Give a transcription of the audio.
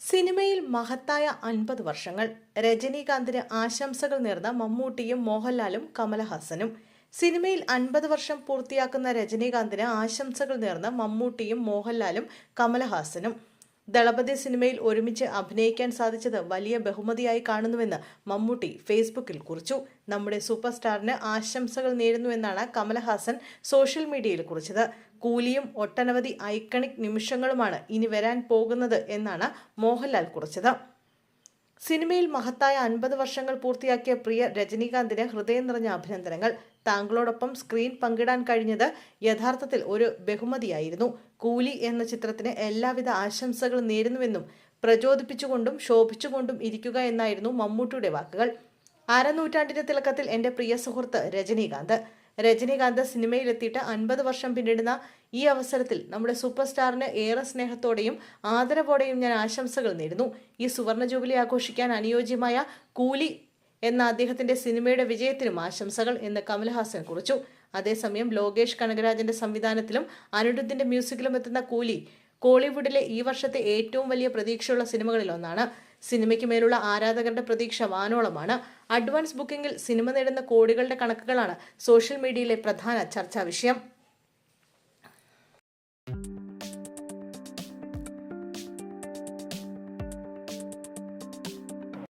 സിനിമയിൽ മഹത്തായ 50 വർഷങ്ങൾ. രജനീകാന്തിന് ആശംസകൾ നേർന്ന മമ്മൂട്ടിയും മോഹൻലാലും കമലഹാസനും. സിനിമയിൽ 50 വർഷം പൂർത്തിയാക്കുന്ന രജനീകാന്തിന് ആശംസകൾ നേർന്ന മമ്മൂട്ടിയും മോഹൻലാലും കമലഹാസനും. ദളപതി സിനിമയിൽ ഒരുമിച്ച് അഭിനയിക്കാൻ സാധിച്ചത് വലിയ ബഹുമതിയായി കാണുന്നുവെന്ന് മമ്മൂട്ടി ഫേസ്ബുക്കിൽ കുറിച്ചു. നമ്മുടെ സൂപ്പർ സ്റ്റാറിന് ആശംസകൾ നേരുന്നുവെന്നാണ് കമലഹാസൻ സോഷ്യൽ മീഡിയയിൽ കുറിച്ചത്. കൂലിയും ഒട്ടനവധി ഐക്കണിക് നിമിഷങ്ങളുമാണ് ഇനി വരാൻ പോകുന്നത് എന്നാണ് മോഹൻലാൽ കുറിച്ചത്. സിനിമയിൽ മഹത്തായ 50 വർഷങ്ങൾ പൂർത്തിയാക്കിയ പ്രിയ രജനീകാന്തിന് ഹൃദയം നിറഞ്ഞ അഭിനന്ദനങ്ങൾ. താങ്കളോടൊപ്പം സ്ക്രീൻ പങ്കിടാൻ കഴിഞ്ഞത് യഥാർത്ഥത്തിൽ ഒരു ബഹുമതിയായിരുന്നു. കൂലി എന്ന ചിത്രത്തിന് എല്ലാവിധ ആശംസകളും നേരുന്നുവെന്നും പ്രചോദിപ്പിച്ചുകൊണ്ടും ശോഭിച്ചുകൊണ്ടും ഇരിക്കുക എന്നായിരുന്നു മമ്മൂട്ടിയുടെ വാക്കുകൾ. അരനൂറ്റാണ്ടിന്റെ തിളക്കത്തിൽ എൻ്റെ പ്രിയ സുഹൃത്ത് രജനീകാന്ത് സിനിമയിലെത്തിയിട്ട് 50 വർഷം പിന്നിടുന്ന ഈ അവസരത്തിൽ നമ്മുടെ സൂപ്പർ സ്റ്റാറിന് ഏറെ സ്നേഹത്തോടെയും ആദരവോടെയും ഞാൻ ആശംസകൾ നേരുന്നു. ഈ സുവർണ ജൂബിലി ആഘോഷിക്കാൻ അനുയോജ്യമായ കൂലി എന്ന അദ്ദേഹത്തിന്റെ സിനിമയുടെ വിജയത്തിനും ആശംസകൾ എന്ന് കമൽഹാസൻ കുറിച്ചു. അതേസമയം ലോകേഷ് കനകരാജന്റെ സംവിധാനത്തിലും അനിരുദ്ധിന്റെ മ്യൂസിക്കിലും എത്തുന്ന കൂലി കോളിവുഡിലെ ഈ വർഷത്തെ ഏറ്റവും വലിയ പ്രതീക്ഷയുള്ള സിനിമകളിൽ ഒന്നാണ്. സിനിമയ്ക്ക് മേലുള്ള ആരാധകരുടെ പ്രതീക്ഷ വാനോളമാണ്. അഡ്വാൻസ് ബുക്കിംഗിൽ സിനിമ നേടുന്ന കോടികളുടെ കണക്കുകളാണ് സോഷ്യൽ മീഡിയയിലെ പ്രധാന ചർച്ചാ വിഷയം.